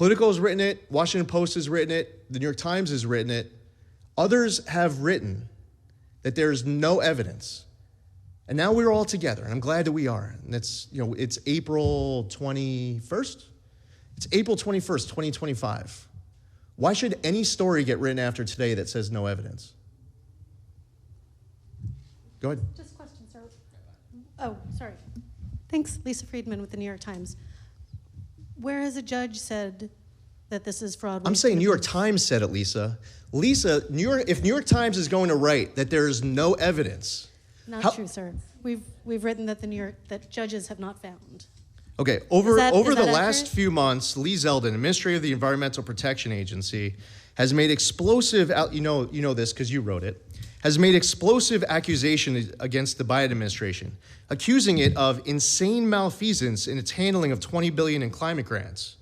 Politico has written it. Washington Post has written it. The New York Times has written it. Others have written that there's no evidence. And now we're all together, and I'm glad that we are. And it's April 21st? It's April 21st, 2025. Why should any story get written after today that says no evidence? Go ahead. Just a question, sir. Oh, sorry. Thanks, Lisa Friedman with the New York Times. Where has a judge said that this is fraud? I'm saying New York Times said it, Lisa. Lisa, if New York Times is going to write that there is no evidence. Not true, sir. We've written that that judges have not found. Okay, over the last accurate? few months, Lee Zeldin, administrator of the Environmental Protection Agency, has made explosive, you know this because you wrote it, has made explosive accusations against the Biden administration, accusing it of insane malfeasance in its handling of $20 billion in climate grants.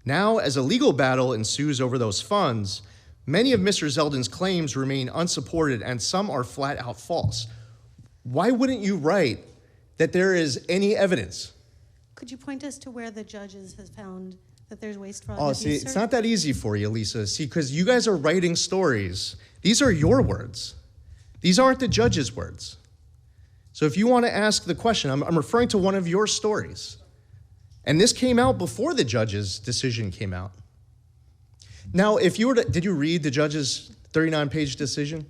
Now, as a legal battle ensues over those funds, many of Mr. Zeldin's claims remain unsupported and some are flat out false. Why wouldn't you write that there is any evidence? Could you point us to where the judges has found that there's waste, fraud, Oh, and see, abuse, it's sir? not that easy for you, Lisa. See, because you guys are writing stories. These are your words. These aren't the judge's words. So if you want to ask the question, I'm referring to one of your stories. And this came out before the judge's decision came out. Now, if you were to, did you read the judge's 39-page decision?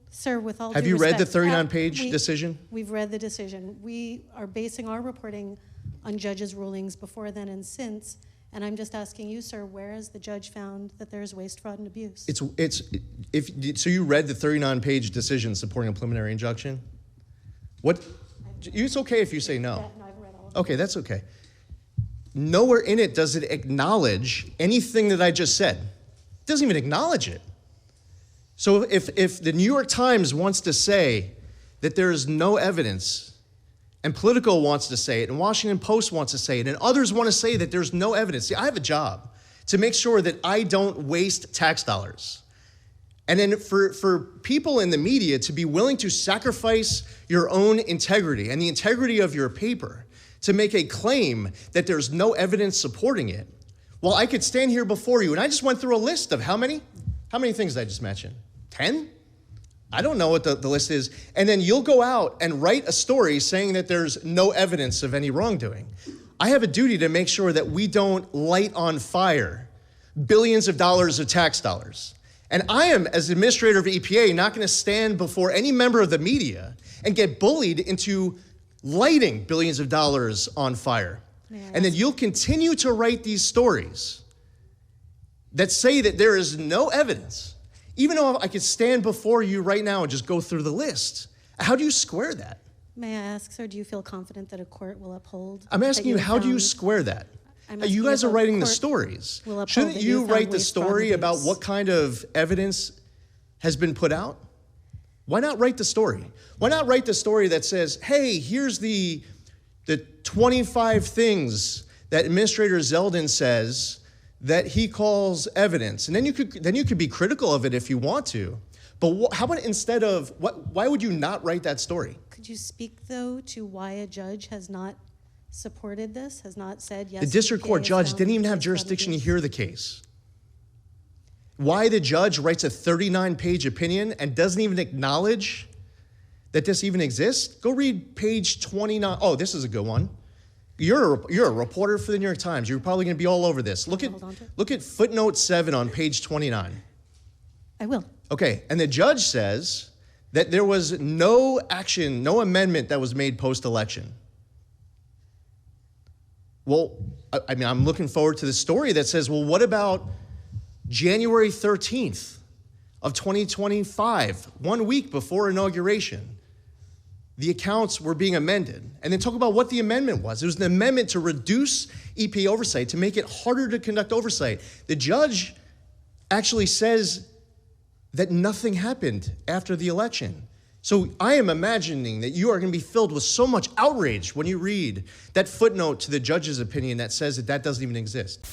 Sir, with all Have due you read the respect, 39-page decision? We've read the decision. We are basing our reporting on judges' rulings before then and since, and I'm just asking you, sir, where has the judge found that there's waste, fraud, and abuse? So you read the 39-page decision supporting a preliminary injunction? It's okay if you say no. No, I've read all of it. Okay, that's okay. Nowhere in it does it acknowledge anything that I just said. It doesn't even acknowledge it. So if the New York Times wants to say that there is no evidence, and Politico wants to say it, and Washington Post wants to say it, and others want to say that there's no evidence. See, I have a job to make sure that I don't waste tax dollars. And then for people in the media to be willing to sacrifice your own integrity and the integrity of your paper to make a claim that there's no evidence supporting it, well, I could stand here before you, and I just went through a list of how many things did I just mention? 10? I don't know what the list is. And then you'll go out and write a story saying that there's no evidence of any wrongdoing. I have a duty to make sure that we don't light on fire billions of dollars of tax dollars. And I am, as administrator of EPA, not going to stand before any member of the media and get bullied into lighting billions of dollars on fire. And then you'll continue to write these stories that say that there is no evidence, even though I could stand before you right now and just go through the list. How do you square that? May I ask, sir, do you feel confident that a court will uphold? I'm asking you, how do you square that? You guys are writing the stories. Shouldn't you write the story about what kind of evidence has been put out? Why not write the story? Why not write the story that says, hey, here's the 25 things that Administrator Zeldin says that he calls evidence, and then you could be critical of it if you want to. But how about instead of why would you not write that story? Could you speak though to why a judge has not supported this, has not said yes? The district court judge didn't even have jurisdiction to hear the case. Why the judge writes a 39-page opinion and doesn't even acknowledge that this even exists? Go read page 29. Oh, this is a good one. You're a reporter for the New York Times. You're probably going to be all over this. Look at footnote 7 on page 29. I will. Okay, and the judge says that there was no action, no amendment that was made post-election. Well, I mean, I'm looking forward to the story that says, well, what about January 13th of 2025, 1 week before inauguration? The accounts were being amended. And then talk about what the amendment was. It was an amendment to reduce EPA oversight, to make it harder to conduct oversight. The judge actually says that nothing happened after the election. So I am imagining that you are going to be filled with so much outrage when you read that footnote to the judge's opinion that says that doesn't even exist.